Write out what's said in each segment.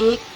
1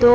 2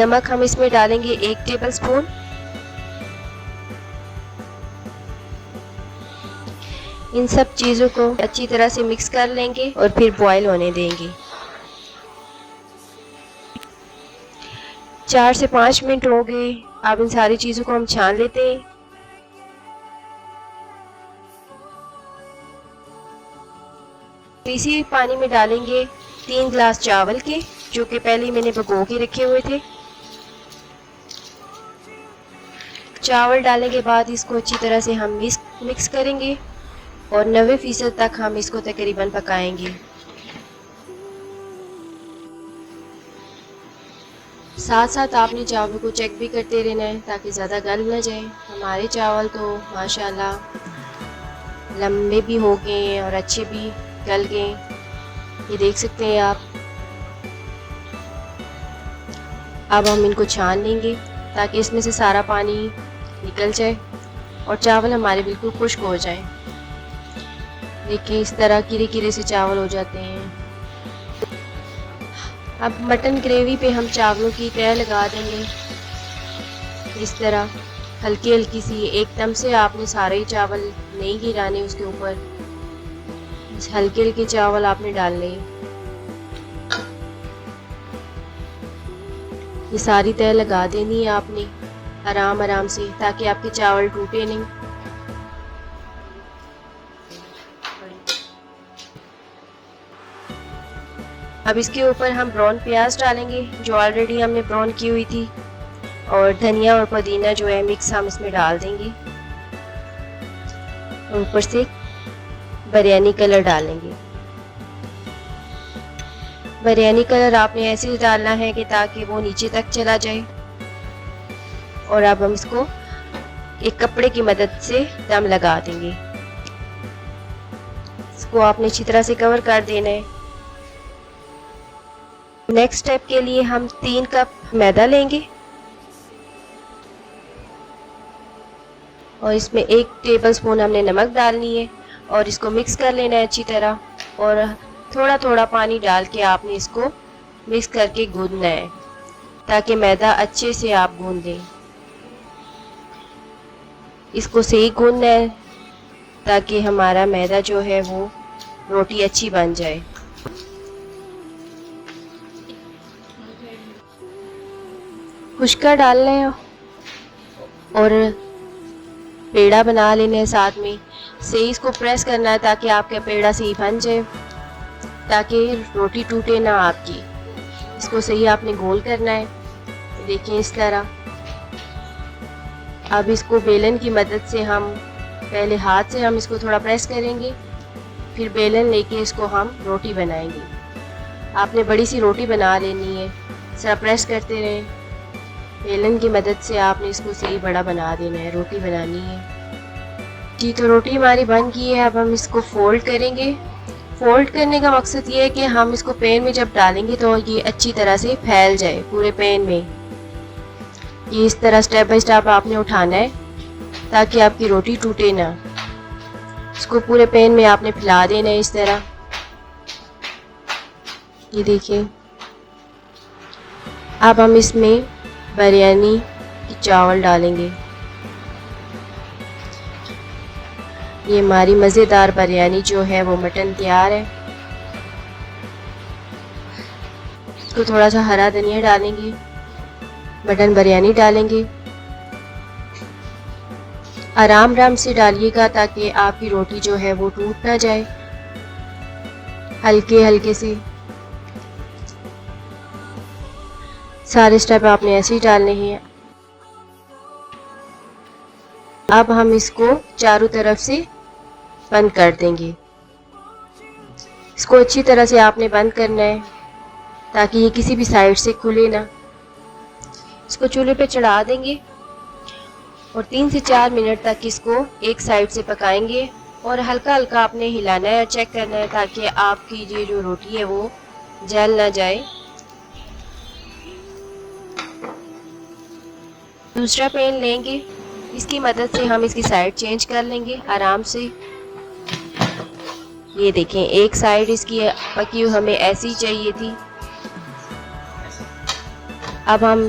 नमक हम इसमें डालेंगे 1 टेबल स्पून। इन सब चीज़ों को अच्छी तरह से मिक्स कर लेंगे और फिर बॉईल होने देंगे। 4 से 5 मिनट हो गए। अब इन सारी चीज़ों को हम छान लेते हैं। इसी पानी में डालेंगे 3 गिलास चावल के, जो कि पहले मैंने भिगो के रखे हुए थे। चावल डालने के बाद इसको अच्छी तरह से हम मिक्स करेंगे और 90% तक हम इसको तकरीबन पकाएंगे। साथ साथ आपने चावल को चेक भी करते रहना है ताकि ज़्यादा गल न जाए। हमारे चावल तो माशाल्लाह लंबे भी हो गए हैं और अच्छे भी गल गए, ये देख सकते हैं आप। अब हम इनको छान लेंगे ताकि इसमें से सारा पानी निकल जाए और चावल हमारे बिल्कुल खुश्क हो जाए। देखिए इस तरह किरे किरे से चावल हो जाते हैं। अब मटन ग्रेवी पे हम चावलों की तह लगा देंगे इस तरह हल्की हल्की सी। एकदम से आपने सारे ही चावल नहीं गिराने उसके ऊपर, हल्के हल्के चावल आपने डालने। ये सारी तह लगा देनी है आपने आराम आराम से, ताकि आपके चावल टूटे नहीं। अब इसके ऊपर हम ब्राउन प्याज डालेंगे जो ऑलरेडी हमने ब्राउन की हुई थी, और धनिया और पुदीना जो है मिक्स हम इसमें डाल देंगे। ऊपर से बिरयानी कलर डालेंगे। बिरयानी कलर आपने ऐसे डालना है कि ताकि वो नीचे तक चला जाए। और अब हम इसको एक कपड़े की मदद से दम लगा देंगे। इसको आपने अच्छी तरह से कवर कर देना है। नेक्स्ट स्टेप के लिए हम 3 कप मैदा लेंगे और इसमें 1 टेबल स्पून हमने नमक डालनी है और इसको मिक्स कर लेना है अच्छी तरह। और थोड़ा थोड़ा पानी डाल के आपने इसको मिक्स करके गूंदना है ताकि मैदा अच्छे से आप गूंद लें। इसको सही गूंदना है ताकि हमारा मैदा जो है वो रोटी अच्छी बन जाए। खुशका डालना है और पेड़ा बना लेना है साथ में। सही इसको प्रेस करना है ताकि आपका पेड़ा सही बन जाए, ताकि रोटी टूटे ना आपकी। इसको सही आपने गोल करना है, देखिए इस तरह। अब इसको बेलन की मदद से हम पहले हाथ से हम इसको थोड़ा प्रेस करेंगे, फिर बेलन लेके इसको हम रोटी बनाएंगे। आपने बड़ी सी रोटी बना लेनी है, जरा प्रेस करते रहें। बेलन की मदद से आपने इसको सही बड़ा बना देना है, रोटी बनानी है जी। तो रोटी हमारी बन गई है। अब हम इसको फोल्ड करेंगे। फोल्ड करने का मकसद ये है कि हम इसको पैन में जब डालेंगे तो ये अच्छी तरह से फैल जाए पूरे पैन में। ये इस तरह स्टेप बाय स्टेप आपने उठाना है ताकि आपकी रोटी टूटे ना। इसको पूरे पैन में आपने फैला देना है इस तरह। ये देखिए अब हम इसमें बिरयानी की चावल डालेंगे। ये हमारी मज़ेदार बिरयानी जो है वो मटन तैयार है। इसको थोड़ा सा हरा धनिया डालेंगे, मटन बिरयानी डालेंगे। आराम आराम से डालिएगा ताकि आपकी रोटी जो है वो टूट ना जाए, हल्के हल्के से। सारे स्टेप आपने ऐसे ही डालने हैं। अब हम इसको चारों तरफ से बंद कर देंगे। इसको अच्छी तरह से आपने बंद करना है ताकि ये किसी भी साइड से खुले ना। इसको चूल्हे पे चढ़ा देंगे और 3 से 4 मिनट तक इसको एक साइड से पकाएंगे और हल्का हल्का आपने हिलाना है और चेक करना है ताकि आपकी ये जो रोटी है वो जल ना जाए। दूसरा पैन लेंगे, इसकी मदद से हम इसकी साइड चेंज कर लेंगे आराम से। ये देखें एक साइड इसकी पकी हुई हमें ऐसी चाहिए थी। अब हम